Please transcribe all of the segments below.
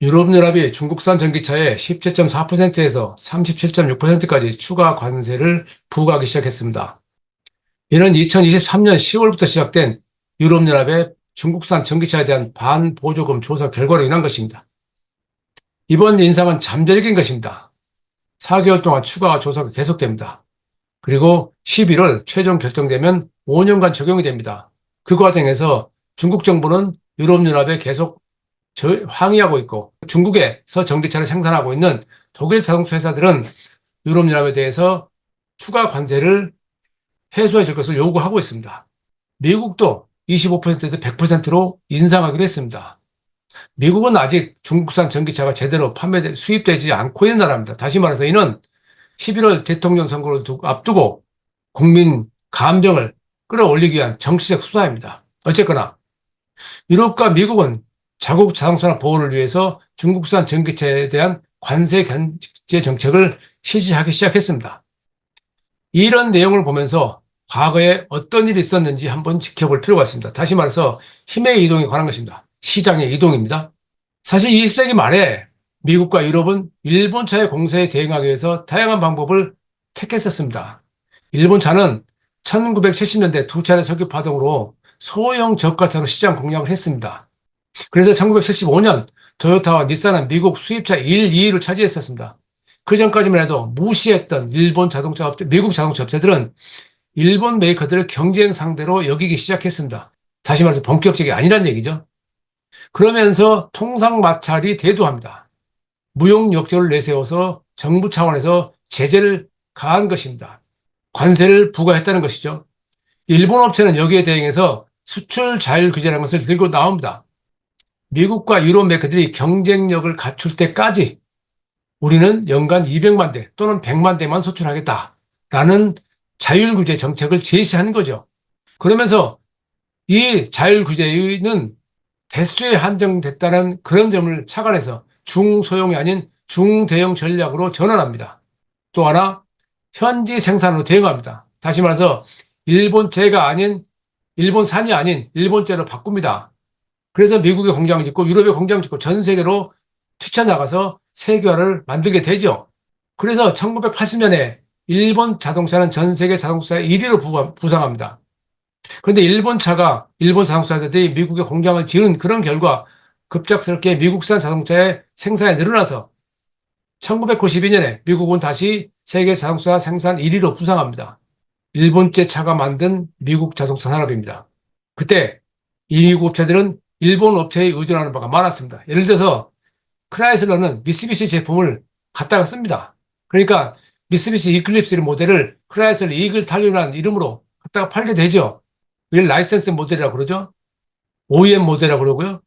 유럽연합이 중국산 전기차에 17.4%에서 37.6%까지 추가 관세를 부과하기 시작했습니다. 이는 2023년 10월부터 시작된 유럽연합의 중국산 전기차에 대한 반보조금 조사 결과로 인한 것입니다. 이번 인상은 잠재적인 것입니다. 4개월 동안 추가 조사가 계속됩니다. 그리고 11월 최종 결정되면 5년간 적용이 됩니다. 그 과정에서 중국 정부는 유럽연합에 계속 항의하고 있고, 중국에서 전기차를 생산하고 있는 독일 자동차 회사들은 유럽연합에 대해서 추가 관세를 해소해 줄 것을 요구하고 있습니다. 미국도 25%에서 100%로 인상하기로 했습니다. 미국은 아직 중국산 전기차가 제대로 수입되지 않고 있는 나라입니다. 다시 말해서 이는 11월 대통령 선거를 앞두고 국민 감정을 끌어올리기 위한 정치적 수사입니다. 어쨌거나 유럽과 미국은 자국 자동차 보호를 위해서 중국산 전기차에 대한 관세 견제 정책을 실시하기 시작했습니다. 이런 내용을 보면서 과거에 어떤 일이 있었는지 한번 지켜볼 필요가 있습니다. 다시 말해서 힘의 이동에 관한 것입니다. 시장의 이동입니다. 사실 20세기 말에 미국과 유럽은 일본차의 공세에 대응하기 위해서 다양한 방법을 택했었습니다. 일본차는 1970년대 두 차례 석유 파동으로 소형 저가차로 시장 공략을 했습니다. 그래서 1975년 토요타와 닛산은 미국 수입차 1, 2위를 차지했었습니다. 그 전까지만 해도 무시했던 미국 자동차 업체들은 일본 메이커들을 경쟁 상대로 여기기 시작했습니다. 다시 말해서 본격적이 아니란 얘기죠. 그러면서 통상마찰이 대두합니다. 무용역조를 내세워서 정부 차원에서 제재를 가한 것입니다. 관세를 부과했다는 것이죠. 일본 업체는 여기에 대응해서 수출 자율 규제라는 것을 들고 나옵니다. 미국과 유럽 메이커들이 경쟁력을 갖출 때까지 우리는 연간 200만 대 또는 100만 대만 수출하겠다라는 자율규제 정책을 제시하는 거죠. 그러면서 이 자율규제는 대수에 한정됐다는 그런 점을 착안해서 중소형이 아닌 중대형 전략으로 전환합니다. 또 하나, 현지 생산으로 대응합니다. 다시 말해서 일본산이 아닌 일본제로 바꿉니다. 그래서 미국에 공장 짓고 유럽에 공장 짓고 전 세계로 뛰쳐나가서 세계화를 만들게 되죠. 그래서 1980년에 일본 자동차는 전 세계 자동차의 1위로 부상합니다. 그런데 일본 자동차들이 미국에 공장을 지은 그런 결과 급작스럽게 미국산 자동차의 생산이 늘어나서 1992년에 미국은 다시 세계 자동차 생산 1위로 부상합니다. 일본제 차가 만든 미국 자동차 산업입니다. 그때 이 미국 업체들은 일본 업체에 의존하는 바가 많았습니다. 예를 들어서 크라이슬러는 미쓰비시 제품을 갖다가 씁니다. 그러니까 미쓰비시 이클립스 모델을 크라이슬러 이글 탈륜이라는 이름으로 갖다가 팔게 되죠. 이걸 라이센스 모델이라고 그러죠. OEM 모델이라고 그러고요.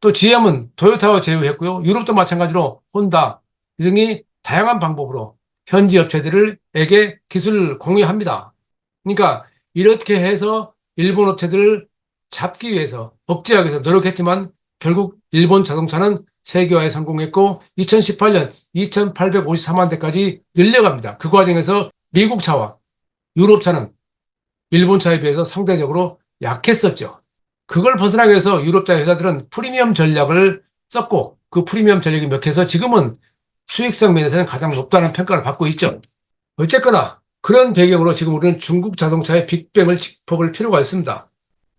또 GM은 토요타와 제휴했고요. 유럽도 마찬가지로 혼다 등이 다양한 방법으로 현지 업체들에게 기술을 공유합니다. 그러니까 이렇게 해서 일본 업체들을 잡기 위해서 억제하기 위해서 노력했지만 결국 일본 자동차는 세계화에 성공했고 2018년 2,853만 대까지 늘려갑니다. 그 과정에서 미국 차와 유럽 차는 일본 차에 비해서 상대적으로 약했었죠. 그걸 벗어나기 위해서 유럽차 회사들은 프리미엄 전략을 썼고 그 프리미엄 전략이 몇해서 지금은 수익성 면에서는 가장 높다는 평가를 받고 있죠. 어쨌거나 그런 배경으로 지금 우리는 중국 자동차의 빅뱅을 짚어볼 필요가 있습니다.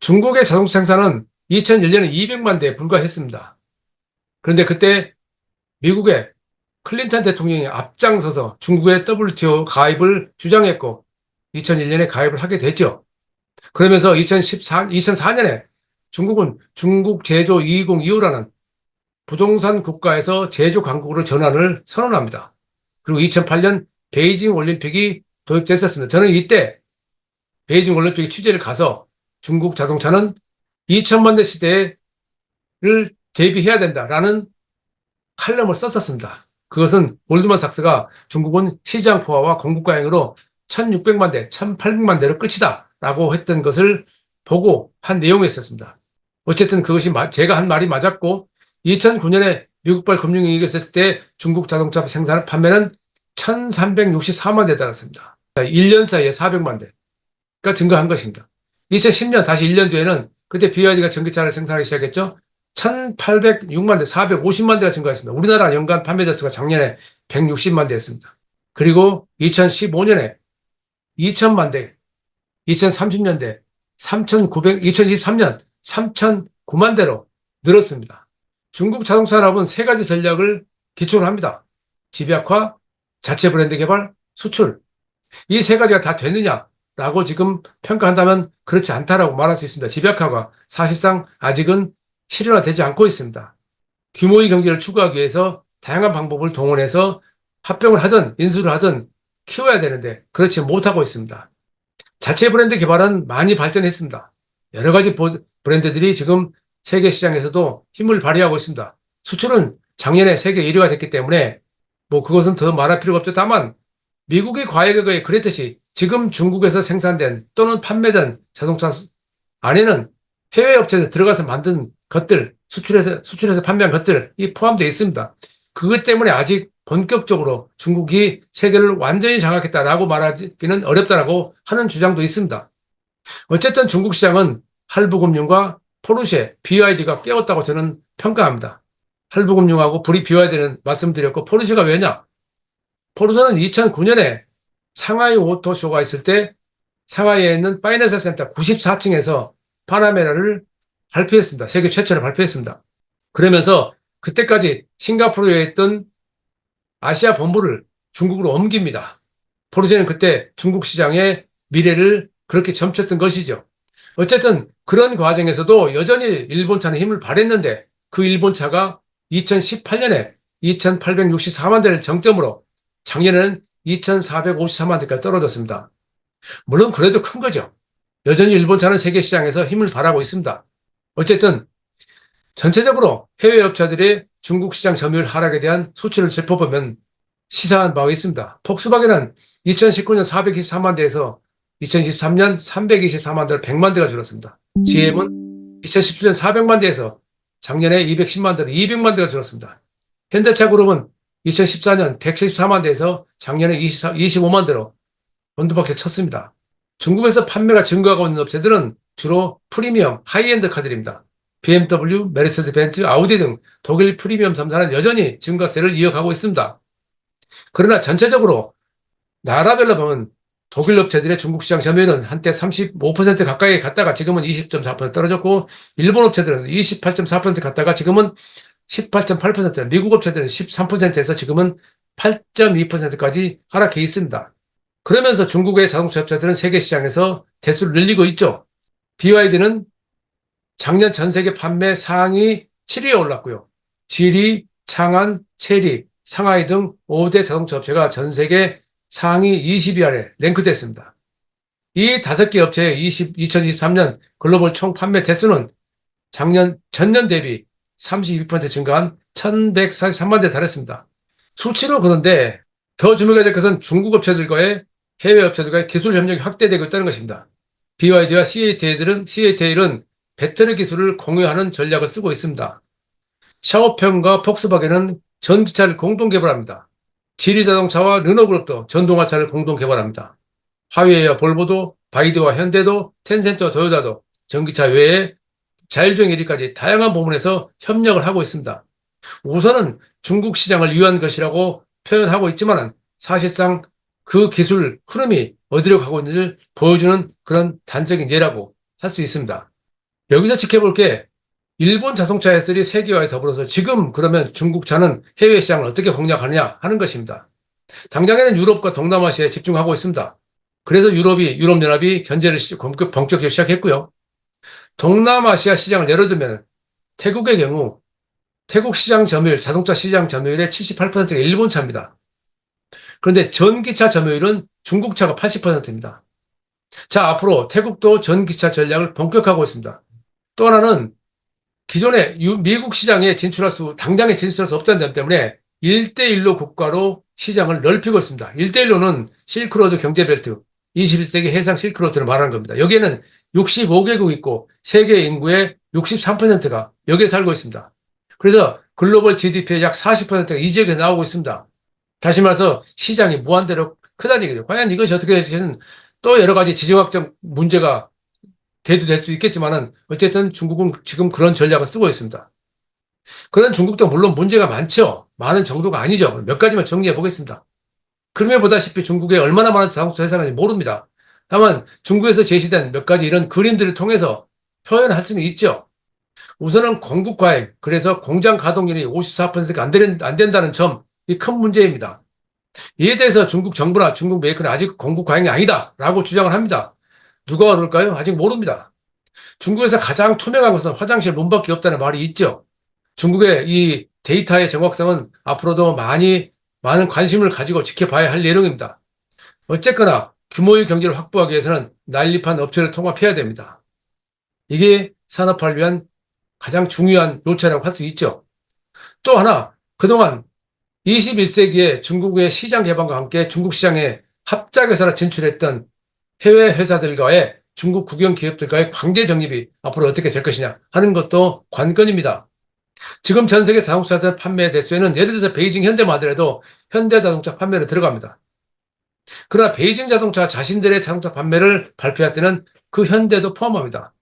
중국의 자동차 생산은 2001년에 200만 대에 불과했습니다. 그런데 그때 미국의 클린턴 대통령이 앞장서서 중국의 WTO 가입을 주장했고 2001년에 가입을 하게 됐죠. 그러면서 2004년에 중국은 중국 제조 2025라는 부동산 국가에서 제조 강국으로 전환을 선언합니다. 그리고 2008년 베이징 올림픽이 도입됐었습니다. 저는 이때 베이징 올림픽 취재를 가서 중국 자동차는 2천만 대 시대를 대비해야 된다라는 칼럼을 썼었습니다. 그것은 골드만삭스가 중국은 시장 포화와 공급 과잉으로 1,600만 대, 1,800만 대로 끝이다 라고 했던 것을 보고 한 내용이었습니다. 어쨌든 그것이 제가 한 말이 맞았고 2009년에 미국발 금융위기가 있었을 때 중국 자동차 생산 판매는 1,364만 대에 달았습니다. 1년 사이에 400만 대가 증가한 것입니다. 2010년 다시 1년 뒤에는 그때 BYD가 전기차를 생산하기 시작했죠. 1806만 대, 450만 대가 증가했습니다. 우리나라 연간 판매자 수가 작년에 160만 대였습니다. 그리고 2015년에 2000만 대, 2030년대 2023년 3009만 대로 늘었습니다. 중국 자동차 산업은 세 가지 전략을 기초로 합니다. 집약화, 자체 브랜드 개발, 수출. 이 세 가지가 다 되느냐라고 지금 평가한다면 그렇지 않다라고 말할 수 있습니다. 집약화가 사실상 아직은 실현화되지 않고 있습니다. 규모의 경제를 추구하기 위해서 다양한 방법을 동원해서 합병을 하든 인수를 하든 키워야 되는데 그렇지 못하고 있습니다. 자체 브랜드 개발은 많이 발전했습니다. 여러 가지 브랜드들이 지금 세계 시장에서도 힘을 발휘하고 있습니다. 수출은 작년에 세계 1위가 됐기 때문에 뭐 그것은 더 말할 필요가 없죠. 다만 미국이 과거에 그랬듯이 지금 중국에서 생산된 또는 판매된 자동차 안에는 해외 업체에 들어가서 만든 것들, 수출해서 판매한 것들이 포함되어 있습니다. 그것 때문에 아직 본격적으로 중국이 세계를 완전히 장악했다라고 말하기는 어렵다라고 하는 주장도 있습니다. 어쨌든 중국 시장은 할부금융과 포르쉐, BYD가 깨웠다고 저는 평가합니다. 할부금융하고 BYD는 말씀드렸고 포르쉐가 왜냐? 포르쉐는 2009년에 상하이 오토쇼가 있을 때 상하이에 있는 파이낸셜 센터 94층에서 파나메라를 발표했습니다. 세계 최초로 발표했습니다. 그러면서 그때까지 싱가포르에 있던 아시아 본부를 중국으로 옮깁니다. 포르쉐는 그때 중국 시장의 미래를 그렇게 점쳤던 것이죠. 어쨌든 그런 과정에서도 여전히 일본차는 힘을 발휘했는데 그 일본차가 2018년에 2864만 대를 정점으로 작년에는 2453만 대까지 떨어졌습니다. 물론 그래도 큰 거죠. 여전히 일본차는 세계 시장에서 힘을 발하고 있습니다. 어쨌든 전체적으로 해외 업체들의 중국 시장 점유율 하락에 대한 수치를 살펴보면 시사한 바가 있습니다. 폭스바겐은 2019년 423만 대에서 2023년 324만 대로 100만 대가 줄었습니다. GM은 2017년 400만 대에서 작년에 210만 대로 200만 대가 줄었습니다. 현대차 그룹은 2014년 174만 대에서 작년에 25만 대로 원두박질 쳤습니다. 중국에서 판매가 증가하고 있는 업체들은 주로 프리미엄, 하이엔드 카들입니다. BMW, 메르세데스 벤츠, 아우디 등 독일 프리미엄 3사는 여전히 증가세를 이어가고 있습니다. 그러나 전체적으로 나라별로 보면 독일 업체들의 중국 시장 점유율은 한때 35% 가까이 갔다가 지금은 20.4% 떨어졌고 일본 업체들은 28.4% 갔다가 지금은 18.8%, 미국 업체들은 13%에서 지금은 8.2%까지 하락해 있습니다. 그러면서 중국의 자동차 업체들은 세계 시장에서 대수를 늘리고 있죠. BYD는 작년 전 세계 판매 상위 7위에 올랐고요. 지리, 창안, 체리, 상하이 등 5대 자동차 업체가 전 세계 상위 20위 안에 랭크됐습니다. 이 5개 업체의 2023년 글로벌 총 판매 대수는 전년 대비 32% 증가한 1143만 대에 달했습니다. 수치로 그런데 더 주목해야 될 것은 중국 업체들과의 해외 업체들과의 기술 협력이 확대되고 있다는 것입니다. BYD와 CATL은 배터리 기술을 공유하는 전략을 쓰고 있습니다. 샤오평과 폭스바겐은 전기차를 공동 개발합니다. 지리자동차와 르노그룹도 전동화차를 공동 개발합니다. 화웨이와 볼보도, 바이드와 현대도, 텐센트와 도요타도 전기차 외에 자율주행 1위까지 다양한 부분에서 협력을 하고 있습니다. 우선은 중국 시장을 위한 것이라고 표현하고 있지만 사실상 그 기술 흐름이 어디로 가고 있는지를 보여주는 그런 단적인 예라고 할 수 있습니다. 여기서 지켜볼 게 일본 자동차 회사들이 세계화에 더불어서 지금 그러면 중국차는 해외 시장을 어떻게 공략하느냐 하는 것입니다. 당장에는 유럽과 동남아시아에 집중하고 있습니다. 그래서 유럽연합이 견제를 본격적으로 시작했고요. 동남아시아 시장을 예를 들면 태국의 경우 태국 시장 점유율, 자동차 시장 점유율의 78%가 일본 차입니다. 그런데 전기차 점유율은 중국 차가 80%입니다. 자, 앞으로 태국도 전기차 전략을 본격화하고 있습니다. 또 하나는 기존에 미국 시장에 당장에 진출할 수 없다는 점 때문에 1대1로 국가로 시장을 넓히고 있습니다. 1대1로는 실크로드 경제벨트, 21세기 해상 실크로드를 말하는 겁니다. 여기에는 65개국 있고 세계 인구의 63%가 여기에 살고 있습니다. 그래서 글로벌 GDP의 약 40%가 이 지역에 나오고 있습니다. 다시 말해서 시장이 무한대로 크다는 얘기죠. 과연 이것이 어떻게 될지는 또 여러 가지 지정학적 문제가 대두될 수 있겠지만은 어쨌든 중국은 지금 그런 전략을 쓰고 있습니다. 그런 중국도 물론 문제가 많죠. 많은 정도가 아니죠. 몇 가지만 정리해 보겠습니다. 그럼에 보다시피 중국에 얼마나 많은 자동차 회사가 있는지 모릅니다. 다만 중국에서 제시된 몇 가지 이런 그림들을 통해서 표현할 수는 있죠. 우선은 공급 과잉, 그래서 공장 가동률이 54%가 안 된다는 점, 이 큰 문제입니다. 이에 대해서 중국 정부나 중국 메이커는 아직 공급 과잉이 아니다라고 주장을 합니다. 누가 그럴까요? 아직 모릅니다. 중국에서 가장 투명한 것은 화장실 문밖에 없다는 말이 있죠. 중국의 이 데이터의 정확성은 앞으로도 많은 관심을 가지고 지켜봐야 할 내용입니다. 어쨌거나 규모의 경제를 확보하기 위해서는 난립한 업체를 통합해야 됩니다. 이게 산업화를 위한 가장 중요한 요체라고 할 수 있죠. 또 하나, 그동안 21세기에 중국의 시장 개방과 함께 중국 시장에 합작회사로 진출했던 해외 회사들과의 중국 국영 기업들과의 관계 정립이 앞으로 어떻게 될 것이냐 하는 것도 관건입니다. 지금 전 세계 자동차 판매 대수에는 예를 들어서 베이징 현대만 하더라도 현대자동차 판매로 들어갑니다. 그러나 베이징 자동차 자신들의 자동차 판매를 발표할 때는 그 현대도 포함합니다.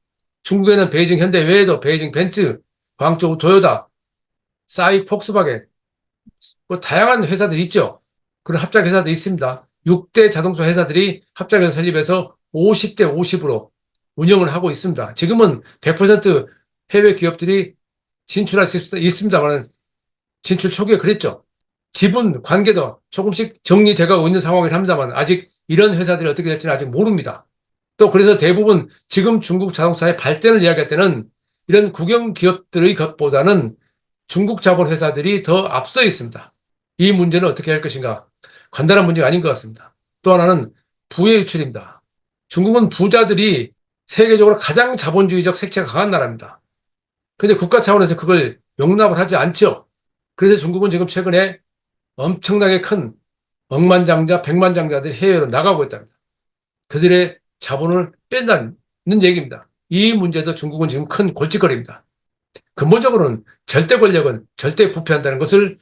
중국에는 베이징 현대 외에도 베이징 벤츠, 광저우 토요타, 싸이 폭스바겐, 뭐 다양한 회사들이 있죠. 그런 합작 회사도 있습니다. 6대 자동차 회사들이 합작해서 설립해서 50대 50으로 운영을 하고 있습니다. 지금은 100% 해외 기업들이 진출할 수 있습니다만 진출 초기에 그랬죠. 지분 관계도 조금씩 정리돼가고 있는 상황이긴 합니다만 아직 이런 회사들이 어떻게 될지는 아직 모릅니다. 또 그래서 대부분 지금 중국 자동차의 발전을 이야기할 때는 이런 국영 기업들의 것보다는 중국 자본 회사들이 더 앞서 있습니다. 이 문제는 어떻게 할 것인가? 간단한 문제가 아닌 것 같습니다. 또 하나는 부의 유출입니다. 중국은 부자들이 세계적으로 가장 자본주의적 색채가 강한 나라입니다. 그런데 국가 차원에서 그걸 용납을 하지 않죠. 그래서 중국은 지금 최근에 엄청나게 큰 억만장자, 백만장자들이 해외로 나가고 있답니다. 그들의 자본을 뺀다는 얘기입니다. 이 문제도 중국은 지금 큰 골칫거리입니다. 근본적으로는 절대 권력은 절대 부패한다는 것을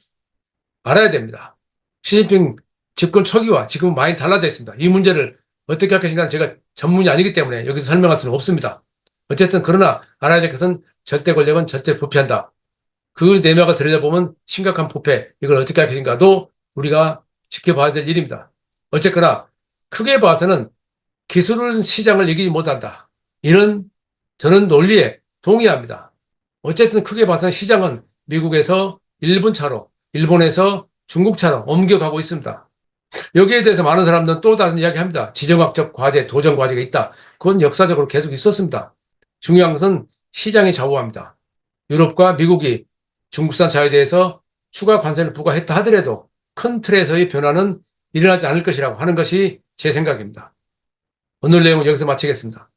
알아야 됩니다. 시진핑 집권 초기와 지금은 많이 달라져 있습니다. 이 문제를 어떻게 할 것인가 제가 전문이 아니기 때문에 여기서 설명할 수는 없습니다. 어쨌든 그러나 알아야 될 것은 절대 권력은 절대 부패한다. 그 내막을 들여다보면 심각한 부패, 이걸 어떻게 할 것인가도 우리가 지켜봐야 될 일입니다. 어쨌거나 크게 봐서는 기술은 시장을 이기지 못한다. 이런 저는 논리에 동의합니다. 어쨌든 크게 봐서는 시장은 미국에서 일본 차로, 일본에서 중국 차로 옮겨가고 있습니다. 여기에 대해서 많은 사람들은 또 다른 이야기 합니다. 지정학적 과제, 도전 과제가 있다. 그건 역사적으로 계속 있었습니다. 중요한 것은 시장이 좌우합니다. 유럽과 미국이 중국산 차에 대해서 추가 관세를 부과했다 하더라도 큰 틀에서의 변화는 일어나지 않을 것이라고 하는 것이 제 생각입니다. 오늘 내용은 여기서 마치겠습니다.